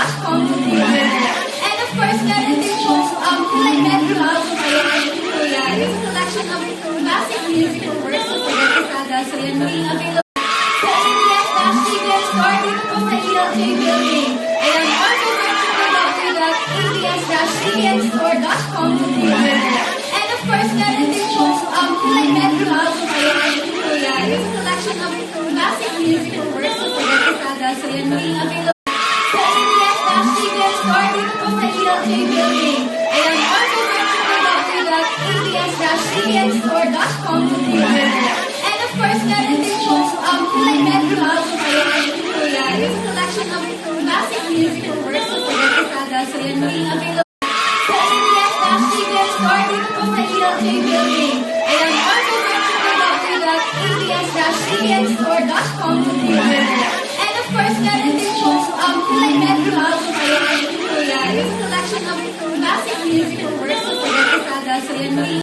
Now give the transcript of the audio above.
absabs.com. And of course, meron din po kilay Medro album ngayon po yan. Yung collection of classic musical works of Fidel Estrada. So yan maging available sa ABS-CBN Store dito po sa ELJ Building. And also search po www.abs-cbnstore.com. And of course, meron din po kilay Medro album ngayon po yan. Yung collection of classic musical works of Fidel Estrada. So yan maging available sa ABS-CBN Store dito po sa ELJ Building. And also search po www.abs-cbnstore.com. And of course, meron din po kilay Medro album ngayon po yan. Yung collection of classic musical works of Fidel Estrada. So yan maging available sa ABS-CBN Store dito po sa ELJ Building. And also search po www.abs-cbnstore.com. And of course, meron din po kilay